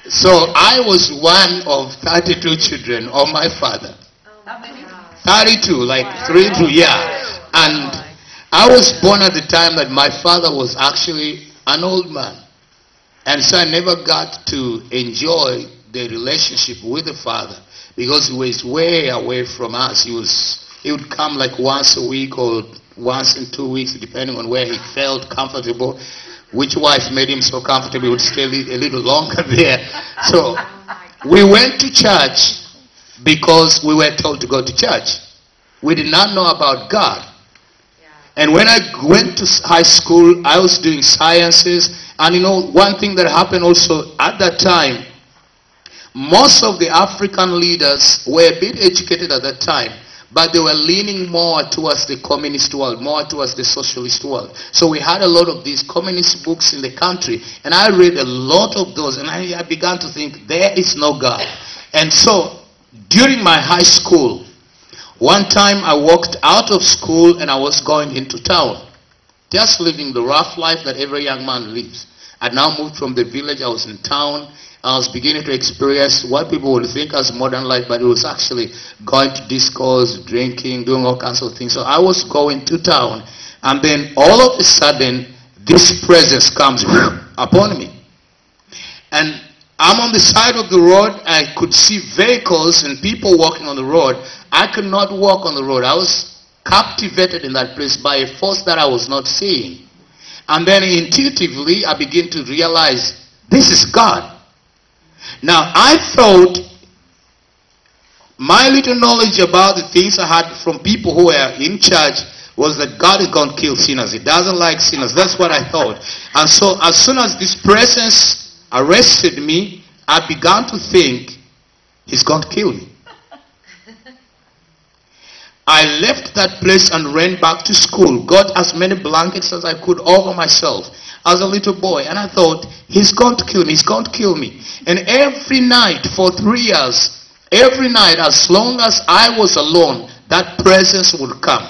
So I was one of 32 children of my father. 32, like 3 to, yeah. And I was born at the time that my father was actually an old man. And so I never got to enjoy the relationship with the father because he was way away from us. He would come like once a week or once in 2 weeks, depending on where he felt comfortable. Which wife made him so comfortable, he would stay a little longer there. So we went to church because we were told to go to church. We did not know about God. And when I went to high school, I was doing sciences. And you know, one thing that happened also at that time, most of the African leaders were a bit educated at that time, but they were leaning more towards the communist world, more towards the socialist world. So we had a lot of these communist books in the country, and I read a lot of those, and I began to think, there is no God. And so, during my high school, one time I walked out of school and I was going into town, just living the rough life that every young man lives. I now moved from the village, I was in town. I was beginning to experience what people would think as modern life, but it was actually going to discos, drinking, doing all kinds of things. So I was going to town, and then all of a sudden, this presence comes upon me. And I'm on the side of the road. I could see vehicles and people walking on the road. I could not walk on the road. I was captivated in that place by a force that I was not seeing. And then intuitively, I began to realize, this is God. Now, I thought my little knowledge about the things I had from people who were in church was that God is going to kill sinners. He doesn't like sinners. That's what I thought. And so as soon as this presence arrested me, I began to think, he's going to kill me. I left that place and ran back to school, got as many blankets as I could over myself as a little boy, and I thought, he's going to kill me, he's going to kill me. And every night for 3 years, every night as long as I was alone, that presence would come.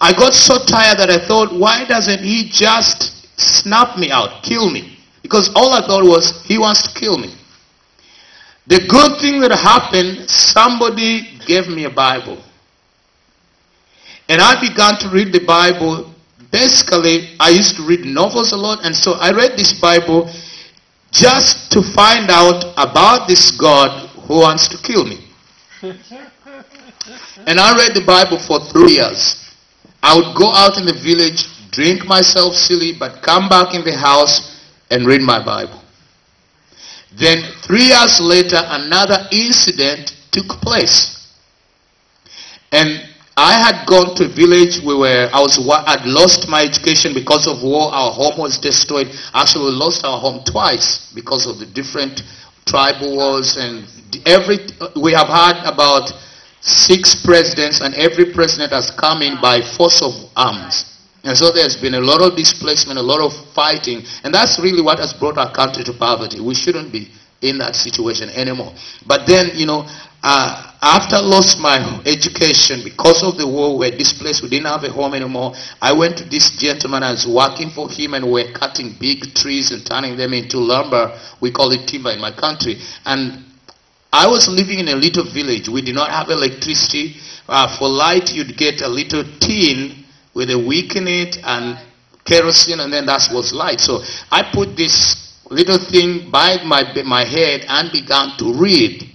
I got so tired that I thought, why doesn't he just snap me out, kill me? Because all I thought was, he wants to kill me. The good thing that happened, somebody gave me a Bible. And I began to read the Bible. Basically, I used to read novels a lot, and so I read this Bible just to find out about this God who wants to kill me. And I read the Bible for 3 years. I would go out in the village, drink myself silly, but come back in the house and read my Bible. Then 3 years later, another incident took place. And I had gone to a village I'd lost my education because of war. Our home was destroyed. Actually, we lost our home twice because of the different tribal wars. And we have had about 6 presidents, and every president has come in by force of arms. And so there's been a lot of displacement, a lot of fighting. And that's really what has brought our country to poverty. We shouldn't be in that situation anymore. But then, after I lost my education because of the war, we were displaced, we didn't have a home anymore. I went to this gentleman, I was working for him, and we were cutting big trees and turning them into lumber. We call it timber in my country. And I was living in a little village. We did not have electricity. For light, you'd get a little tin with a wick in it and kerosene, and then that was light. So I put this little thing by my head and began to read.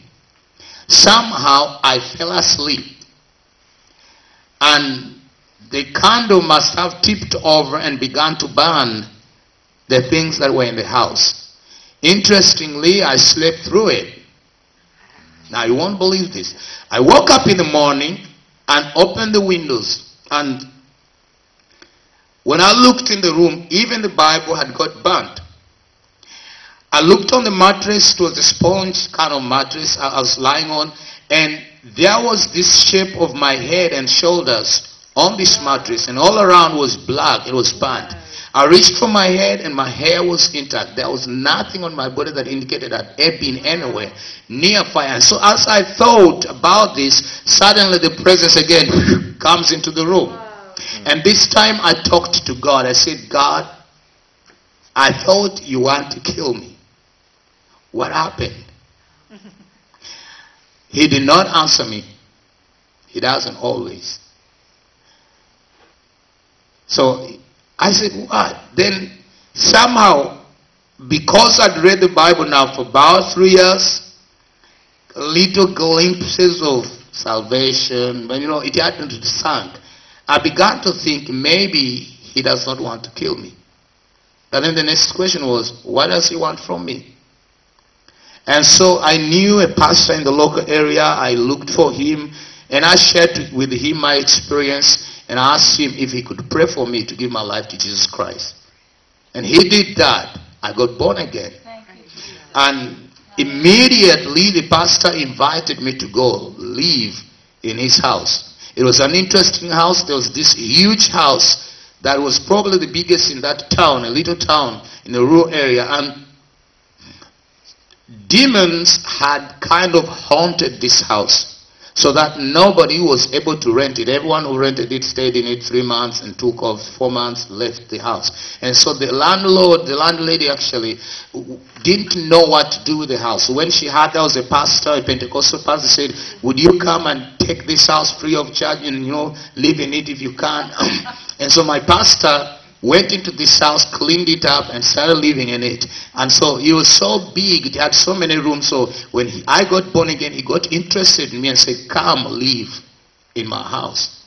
Somehow I fell asleep, and the candle must have tipped over and began to burn the things that were in the house. Interestingly, I slept through it. Now you won't believe this. I woke up in the morning and opened the windows, and when I looked in the room, even the Bible had got burnt. I looked on the mattress. It was a sponge kind of mattress I was lying on, and there was this shape of my head and shoulders on this mattress, and all around was black. It was burnt. I reached for my head, and my hair was intact. There was nothing on my body that indicated that I'd been anywhere near fire. And so as I thought about this, suddenly the presence again comes into the room. And this time I talked to God. I said, God, I thought you want to kill me. What happened? He did not answer me. He doesn't always. So I said, what? Then somehow, because I'd read the Bible now for about 3 years, little glimpses of salvation, but it hadn't sunk. I began to think maybe he does not want to kill me. But then the next question was, what does he want from me? And so I knew a pastor in the local area. I looked for him, and I shared with him my experience, and I asked him if he could pray for me to give my life to Jesus Christ. And he did that. I got born again. And immediately the pastor invited me to go live in his house. It was an interesting house. There was this huge house that was probably the biggest in that town, a little town in a rural area. And demons had kind of haunted this house, so that nobody was able to rent it. Everyone who rented it stayed in it 3 months and took off 4 months, left the house. And so the landlady actually didn't know what to do with the house. When she heard there was a pastor, a Pentecostal pastor, said, would you come and take this house free of charge and, live in it if you can? And so my pastor went into this house, cleaned it up, and started living in it. And so it was so big, it had so many rooms. So when I got born again, he got interested in me and said, come live in my house.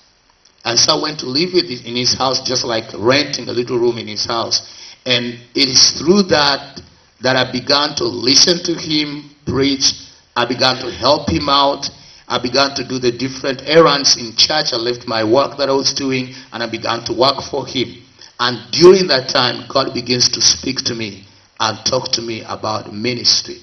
And so I went to live in his house, just like renting a little room in his house. And it is through that I began to listen to him preach. I began to help him out. I began to do the different errands in church. I left my work that I was doing, and I began to work for him. And during that time, God begins to speak to me and talk to me about ministry.